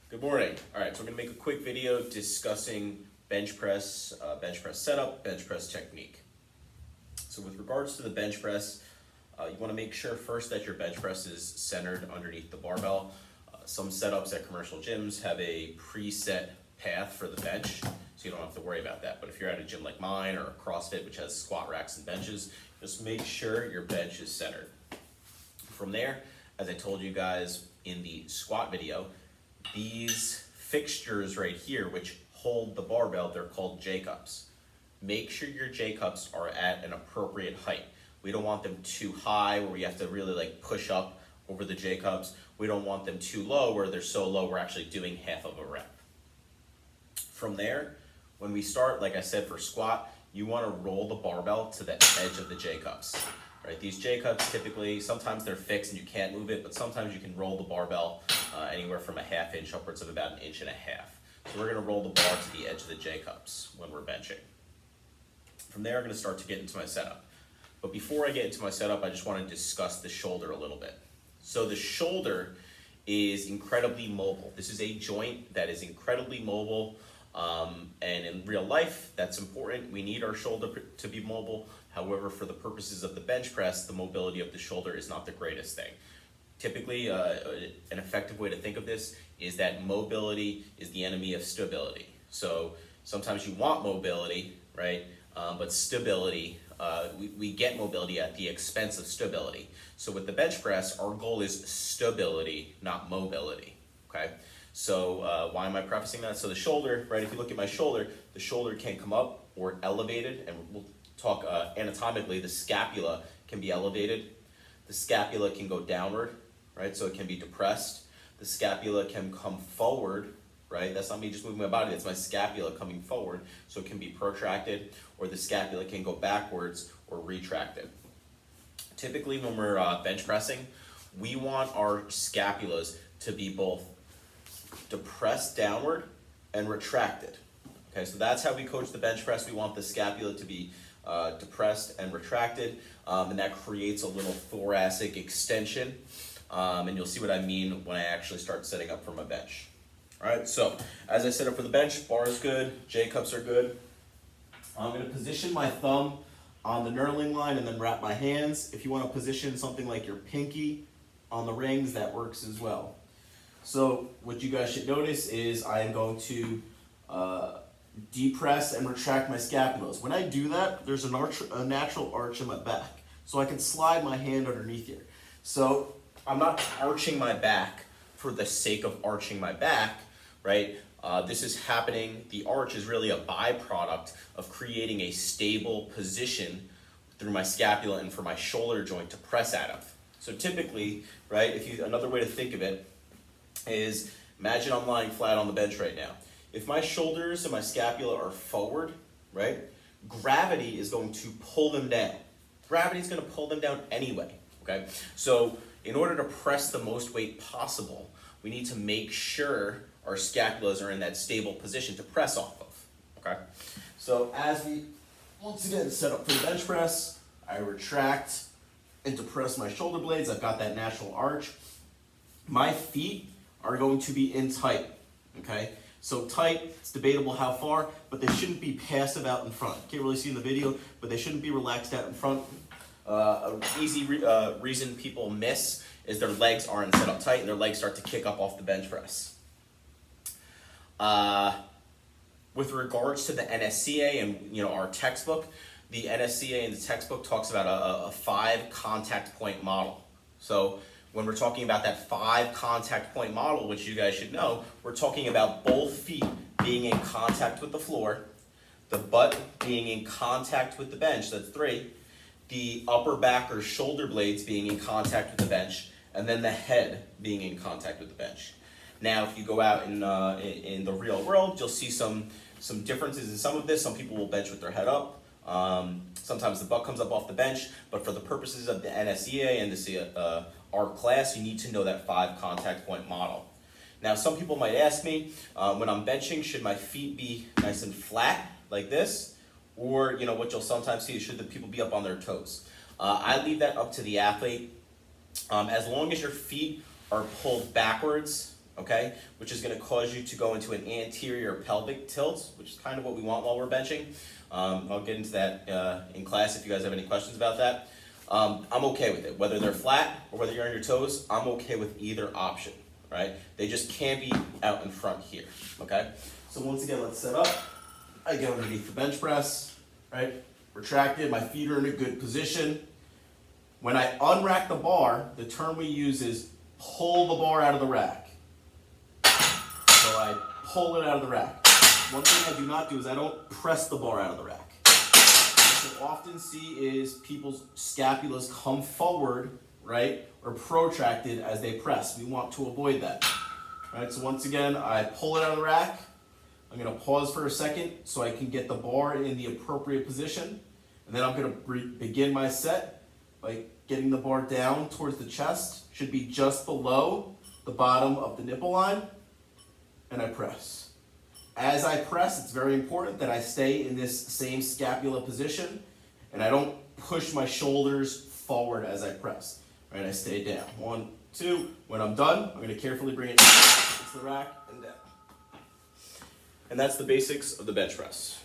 Good morning. All right, so we're gonna make a quick video discussing bench press setup, bench press technique. So with regards to the bench press, you wanna make sure first that your bench press is centered underneath the barbell. Some setups at commercial gyms have a preset path for the bench, so you don't have to worry about that. But if you're at a gym like mine or a CrossFit, which has squat racks and benches, just make sure your bench is centered. From there, as I told you guys in the squat video, these fixtures right here, which hold the barbell, they're called J-cups. Make sure your J-cups are at an appropriate height. We don't want them too high where we have to really push up over the J-cups. We don't want them too low where they're so low we're actually doing half of a rep. From there, when we start, like I said, for squat, you want to roll the barbell to the edge of the J-cups. Right? These J-cups typically, sometimes they're fixed and you can't move it, but sometimes you can roll the barbell anywhere from a ½ inch upwards of about 1.5 inches. So we're going to roll the bar to the edge of the J-cups when we're benching. From there, I'm going to start to get into my setup. But before I get into my setup, I just want to discuss the shoulder a little bit. So the shoulder is incredibly mobile. This is a joint that is incredibly mobile. And in real life, that's important. We need our shoulder to be mobile. However, for the purposes of the bench press, the mobility of the shoulder is not the greatest thing. Typically, an effective way to think of this is that mobility is the enemy of stability. So sometimes you want mobility, right? But stability, we get mobility at the expense of stability. So with the bench press, our goal is stability, not mobility, okay? So why am I prefacing that? So the shoulder, right, if you look at my shoulder, the shoulder can come up or elevated, and we'll talk anatomically, the scapula can be elevated. The scapula can go downward, right, so it can be depressed. The scapula can come forward, right, that's not me just moving my body, that's my scapula coming forward, so it can be protracted, or the scapula can go backwards or retracted. Typically when we're bench pressing, we want our scapulas to be both depressed downward and retracted. Okay, so that's how we coach the bench press. We want the scapula to be depressed and retracted, and that creates a little thoracic extension, and you'll see what I mean when I actually start setting up for my bench. All right, so as I set up for the bench, bar is good, J-cups are good. I'm going to position my thumb on the knurling line and then wrap my hands. If you want to position something like your pinky on the rings, that works as well. So what you guys should notice is I am going to depress and retract my scapulas. When I do that, there's a natural arch in my back. So I can slide my hand underneath here. So I'm not arching my back for the sake of arching my back, right? This is happening, the arch is really a byproduct of creating a stable position through my scapula and for my shoulder joint to press out of. So typically, right, another way to think of it is imagine I'm lying flat on the bench right now. If my shoulders and my scapula are forward, right, gravity is going to pull them down. Gravity is going to pull them down anyway, okay? So in order to press the most weight possible, we need to make sure our scapulas are in that stable position to press off of, okay? So as we, once again, set up for the bench press, I retract and depress my shoulder blades. I've got that natural arch. My feet are going to be in tight, okay? So tight, it's debatable how far, but they shouldn't be passive out in front. Can't really see in the video, but they shouldn't be relaxed out in front. An easy reason people miss is their legs aren't set up tight and their legs start to kick up off the bench press. With regards to the NSCA and our textbook, the NSCA in the textbook talks about a 5 contact point model. So when we're talking about that 5 contact point model, which you guys should know, we're talking about both feet being in contact with the floor, the butt being in contact with the bench, that's 3, the upper back or shoulder blades being in contact with the bench, and then the head being in contact with the bench. Now, if you go out in the real world, you'll see some differences in some of this. Some people will bench with their head up. Sometimes the butt comes up off the bench, but for the purposes of the NSCA and our class, you need to know that 5 contact point model. Now, some people might ask me, when I'm benching, should my feet be nice and flat like this? Or, what you'll sometimes see is should the people be up on their toes? I leave that up to the athlete. As long as your feet are pulled backwards, okay? Which is gonna cause you to go into an anterior pelvic tilt, which is kind of what we want while we're benching. I'll get into that in class if you guys have any questions about that. I'm okay with it. Whether they're flat or whether you're on your toes, I'm okay with either option, right? They just can't be out in front here, okay? So once again, let's set up. I get underneath the bench press, right? Retracted, my feet are in a good position. When I unrack the bar, the term we use is pull the bar out of the rack. So I pull it out of the rack. One thing I do not do is I don't press the bar out of the rack. What you'll often see is people's scapulas come forward, right, or protracted as they press. We want to avoid that. Right, so once again, I pull it out of the rack. I'm going to pause for a second so I can get the bar in the appropriate position. And then I'm going to begin my set by getting the bar down towards the chest. Should be just below the bottom of the nipple line. And I press. As I press, it's very important that I stay in this same scapula position and I don't push my shoulders forward as I press. Right, I stay down. 1, 2. When I'm done, I'm going to carefully bring it against the rack and down. And that's the basics of the bench press.